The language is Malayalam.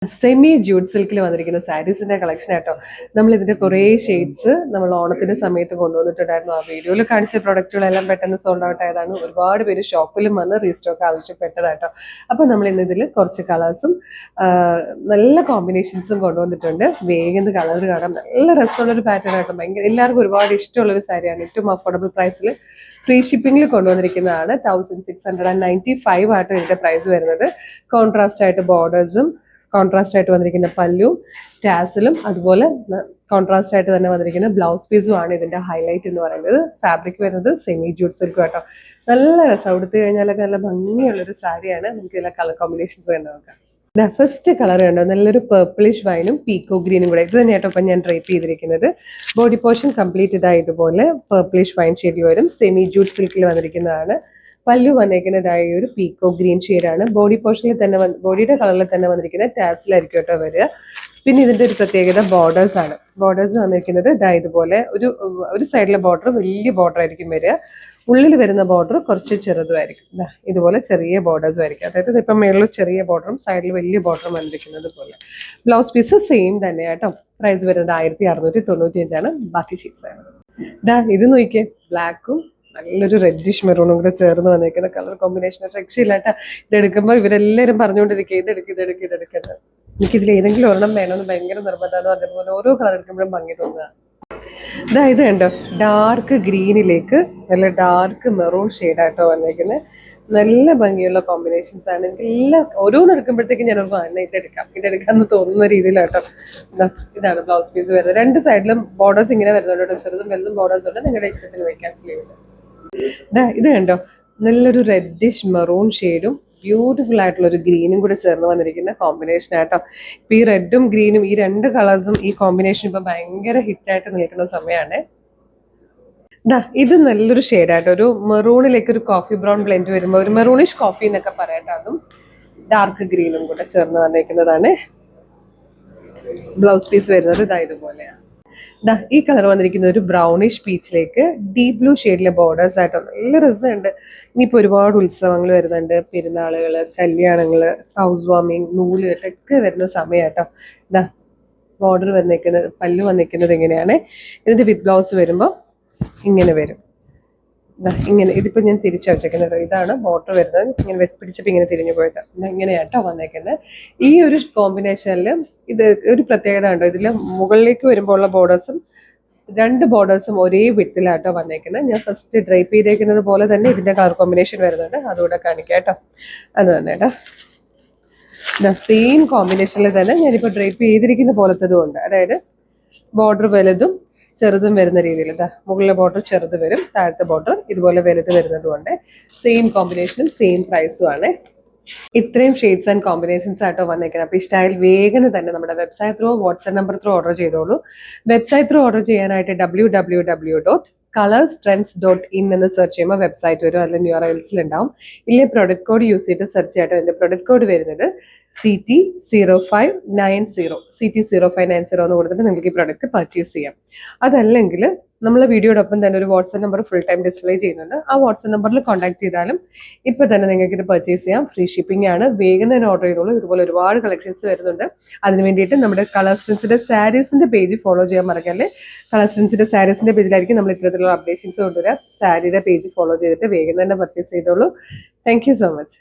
സെമി ജൂട്ട് സിൽക്കിൽ വന്നിരിക്കുന്ന സാരീസിന്റെ കളക്ഷൻ ആട്ടോ. നമ്മൾ ഇതിന്റെ കുറേ ഷെയ്ഡ്സ് നമ്മൾ ഓണത്തിന്റെ സമയത്ത് കൊണ്ടുവന്നിട്ടുണ്ടായിരുന്നു. ആ വീഡിയോയിൽ കാണിച്ച പ്രൊഡക്റ്റുകളെല്ലാം പെട്ടെന്ന് സോൾഡ് ഔട്ട് ആയതാണ്. ഒരുപാട് പേര് ഷോപ്പിലും വന്ന് റീസ്റ്റോക്ക് ആവശ്യപ്പെട്ടതാട്ടോ. അപ്പൊ നമ്മൾ ഇന്ന് ഇതിൽ കുറച്ച് കളേഴ്സും നല്ല കോമ്പിനേഷൻസും കൊണ്ടുവന്നിട്ടുണ്ട്. വേഗം കളർ കാണാം. നല്ല രസമുള്ളൊരു പാറ്റേൺ ആട്ടോ. ഭയങ്കര എല്ലാവർക്കും ഒരുപാട് ഇഷ്ടമുള്ളൊരു സാരിയാണ്. ഏറ്റവും അഫോർഡബിൾ പ്രൈസിൽ ഫ്രീ ഷിപ്പിംഗിൽ കൊണ്ടുവന്നിരിക്കുന്നതാണ്. 1695 ആട്ടോ ഇതിന്റെ പ്രൈസ് വരുന്നത്. കോൺട്രാസ്റ്റ് ആയിട്ട് ബോർഡേഴ്സും കോൺട്രാസ്റ്റ് ആയിട്ട് വന്നിരിക്കുന്ന പല്ലും ടാസിലും അതുപോലെ കോൺട്രാസ്റ്റ് ആയിട്ട് തന്നെ വന്നിരിക്കുന്ന ബ്ലൗസ് പീസും ആണ് ഇതിന്റെ ഹൈലൈറ്റ് എന്ന് പറയുന്നത്. ഫാബ്രിക് വരുന്നത് സെമി ജൂട്ട് സിൽക്ക് കേട്ടോ. നല്ല രസം, ഉടുത്തു കഴിഞ്ഞാലൊക്കെ നല്ല ഭംഗിയുള്ളൊരു സാരിയാണ്. നമുക്ക് ഇതിലെ കളർ കോമ്പിനേഷൻസ് വേണ്ട നോക്കാം. ഫസ്റ്റ് കളർ കണ്ടോ, നല്ലൊരു പേർപ്പിളിഷ് വൈനും പീക്കോ ഗ്രീനും കൂടെ. ഇത് തന്നെയാട്ടോ ഇപ്പം ഞാൻ ഡ്രൈപ്പ് ചെയ്തിരിക്കുന്നത്. ബോഡി പോർഷൻ കംപ്ലീറ്റ് ഇതായി ഇതുപോലെ പേർപ്പിളിഷ് വൈൻ ഷെയ്ഡിൽ വരും. സെമി ജൂട്ട് സിൽക്കിൽ വന്നിരിക്കുന്നതാണ്. പല്ലു വന്നേക്കുന്നതായ ഒരു പീക്കോ ഗ്രീൻ ഷെയ്ഡാണ്. ബോഡി പോർഷനിൽ തന്നെ ബോഡിയുടെ കളറിൽ തന്നെ വന്നിരിക്കുന്ന ടാസിലായിരിക്കും കേട്ടോ വരിക. പിന്നെ ഇതിന്റെ ഒരു പ്രത്യേകത ബോർഡേഴ്സ് ആണ്. ബോർഡേഴ്സ് വന്നിരിക്കുന്നത് ഇതാ ഇതുപോലെ ഒരു സൈഡിലെ ബോർഡർ വലിയ ബോർഡർ ആയിരിക്കും വരിക. ഉള്ളിൽ വരുന്ന ബോർഡർ കുറച്ച് ചെറുതുമായിരിക്കും. ഇതുപോലെ ചെറിയ ബോർഡേഴ്സും ആയിരിക്കും. അതായത് ഇപ്പം മേളിൽ ചെറിയ ബോർഡറും സൈഡിൽ വലിയ ബോർഡറും വന്നിരിക്കുന്നത് പോലെ. ബ്ലൗസ് പീസ് സെയിം തന്നെ കേട്ടോ. പ്രൈസ് വരുന്നത് 1695 ബാക്കി ഷീറ്റ്സ് ആണ്. ഇത് നോക്കിയേ, ബ്ലാക്കും നല്ലൊരു റെഡിഷ് മെറൂണും കൂടെ ചേർന്ന് വന്നേക്കുന്ന കളർ കോമ്പിനേഷൻ രക്ഷയില്ലാട്ടാ. ഇതെടുക്കുമ്പോൾ ഇവരെല്ലാവരും പറഞ്ഞുകൊണ്ടിരിക്കുക ഇതെടുക്കുന്നത്. എനിക്കിതിൽ ഏതെങ്കിലും ഒരെണ്ണം വേണമെന്ന് ഭയങ്കര നിർബന്ധമാണ്. അതേപോലെ ഓരോ കളർ എടുക്കുമ്പോഴും ഭംഗി തോന്നുക. ഇത് കണ്ടോ, ഡാർക്ക് ഗ്രീനിലേക്ക് നല്ല ഡാർക്ക് മെറൂൺ ഷെയ്ഡായിട്ടോ വന്നേക്കുന്നത്. നല്ല ഭംഗിയുള്ള കോമ്പിനേഷൻസ് ആണ്. എനിക്ക് എല്ലാം ഓരോന്ന് എടുക്കുമ്പോഴത്തേക്കും ഞാൻ ഓർക്കും ഇതെടുക്കാന്ന് തോന്നുന്ന രീതിയിലാട്ടോ. ഇതാണ് ബ്ലൗസ് പീസ് വരുന്നത്. രണ്ട് സൈഡിലും ബോർഡേഴ്സ് ഇങ്ങനെ വരുന്നുണ്ട്. ചെറുതും വലുതും ബോർഡേഴ്സ് ഉണ്ട്. നിങ്ങളുടെ ഇഷ്ടത്തിന് വയ്ക്കാൻ സ്ലീവില്. ഇത് കണ്ടോ, നല്ലൊരു റെഡിഷ് മെറൂൺ ഷെയ്ഡും ബ്യൂട്ടിഫുൾ ആയിട്ടുള്ള ഒരു ഗ്രീനും കൂടെ ചേർന്ന് വന്നിരിക്കുന്ന കോമ്പിനേഷൻ ആട്ടോ. ഇപ്പൊ ഈ റെഡും ഗ്രീനും ഈ രണ്ട് കളേഴ്സും ഈ കോമ്പിനേഷൻ ഇപ്പൊ ഭയങ്കര ഹിറ്റായിട്ട് നിൽക്കുന്ന സമയമാണ്. ഇത് നല്ലൊരു ഷെയ്ഡാട്ടോ. ഒരു മെറൂണിലേക്ക് ഒരു കോഫി ബ്രൗൺ ബ്ലെൻഡ് വരുമ്പോൾ ഒരു മെറൂണിഷ് കോഫി എന്നൊക്കെ പറയട്ടെ. അതും ഡാർക്ക് ഗ്രീനും കൂടെ ചേർന്ന് വന്നിരിക്കുന്നതാണ്. ബ്ലൗസ് പീസ് വരുന്നത് ഇതുപോലെയാണ്. ഈ കളർ വന്നിരിക്കുന്ന ഒരു ബ്രൗണിഷ് പീച്ചിലേക്ക് ഡീപ് ബ്ലൂ ഷെയ്ഡിലെ ബോർഡേഴ്സ് ആയിട്ടോ. നല്ല രസമുണ്ട്. ഇനിയിപ്പോൾ ഒരുപാട് ഉത്സവങ്ങൾ വരുന്നുണ്ട്. പെരുന്നാളുകള്, കല്യാണങ്ങള്, ഹൗസ് വാമിങ്, നൂല് കെട്ടൊക്കെ വരുന്ന സമയമാട്ടോ. ബോർഡർ വന്നിരിക്കുന്നത്, പല്ല് വന്നിരിക്കുന്നത് ഇങ്ങനെയാണ്. ഇതിന്റെ വിത്ത് ബ്ലൗസ് വരുമ്പോൾ ഇങ്ങനെ വരും. ഇങ്ങനെ ഇതിപ്പോൾ ഞാൻ തിരിച്ചു വെച്ചേക്കുന്നത്. ഇതാണ് ബോർഡർ വരുന്നത്. ഇങ്ങനെ പിടിച്ചപ്പോൾ ഇങ്ങനെ തിരിഞ്ഞു പോയിട്ട് ഇങ്ങനെയാട്ടോ വന്നേക്കുന്നത്. ഈ ഒരു കോമ്പിനേഷനിൽ ഇത് ഒരു പ്രത്യേകത ഉണ്ടോ, ഇതിൽ മുകളിലേക്ക് വരുമ്പോൾ ഉള്ള ബോർഡേഴ്സും രണ്ട് ബോർഡേഴ്സും ഒരേ വിട്ടിലാട്ടോ വന്നേക്കുന്നത്. ഞാൻ ഫസ്റ്റ് ഡ്രൈപ്പ് ചെയ്തേക്കുന്നത് പോലെ തന്നെ ഇതിന്റെ കളർ കോമ്പിനേഷൻ വരുന്നുണ്ട്. അതുകൂടെ കാണിക്കാം കേട്ടോ. അത് തന്നെ കേട്ടോ. സെയിം കോമ്പിനേഷനിൽ തന്നെ ഞാനിപ്പോൾ ഡ്രൈപ്പ് ചെയ്തിരിക്കുന്ന പോലത്തതും ഉണ്ട്. അതായത് ബോർഡർ വലുതും ചെറുതും വരുന്ന രീതിയിൽ. മുകളിലെ ബോർഡർ ചെറുത് വരും, താഴത്തെ ബോർഡർ ഇതുപോലെ വലുത് വരുന്നതും ഉണ്ട്. സെയിം കോമ്പിനേഷനും സെയിം പ്രൈസും ആണ്. ഇത്രയും ഷെയ്ഡ്സ് ആൻഡ് കോമ്പിനേഷൻസ് ആയിട്ടോ വന്നേക്കണം. അപ്പോൾ ഇഷ്ടമായാൽ വേഗം തന്നെ നമ്മുടെ website through WhatsApp number through order ചെയ്തോളൂ. വെബ്സൈറ്റ് ത്രൂ ഓർഡർ ചെയ്യാനായിട്ട് www.colorstrends.in എന്ന് സെർച്ച് ചെയ്യുമ്പോൾ വെബ്സൈറ്റ് വരും. അതിൽ URLs ഉണ്ടാവും. ഇല്ലേ പ്രൊഡക്റ്റ് കോഡ് യൂസ് ചെയ്തിട്ട് സെർച്ച് ചെയ്യട്ടോ. എൻ്റെ പ്രൊഡക്റ്റ് കോഡ് വരുന്നത് CT0590 എന്ന് കൊടുത്തിട്ട് നിങ്ങൾക്ക് ഈ പ്രൊഡക്റ്റ് പർച്ചേസ് ചെയ്യാം. അതല്ലെങ്കിൽ നമ്മളെ വീഡിയോടൊപ്പം തന്നെ ഒരു WhatsApp number full time display ചെയ്യുന്നുണ്ട്. ആ വാട്സ്ആപ്പ് നമ്പറിൽ കോൺടാക്ട് ചെയ്താലും ഇപ്പൊ തന്നെ നിങ്ങൾക്ക് ഇത് പർച്ചേസ് ചെയ്യാം. ഫ്രീ ഷിപ്പിംഗ് ആണ്. വേഗം തന്നെ ഓർഡർ ചെയ്തോളൂ. ഇതുപോലെ ഒരുപാട് കളക്ഷൻസ് വരുന്നുണ്ട്. അതിന് വേണ്ടിയിട്ട് നമ്മുടെ കളേഴ്സ് ട്രെൻഡ്സിന്റെ സാരീസിന്റെ പേജ് ഫോളോ ചെയ്യാൻ മറക്കല്ലേ. കളേഴ്സ് ട്രെൻഡ്സിന്റെ സാരീസിന്റെ പേജിലായിരിക്കും നമ്മൾ ഇത്തരത്തിലുള്ള അപ്ഡേഷൻസ് കൊണ്ടുവരാം. സാരിയുടെ പേജ് ഫോളോ ചെയ്തിട്ട് വേഗം തന്നെ പർച്ചേസ് ചെയ്തോളൂ. Thank you so much.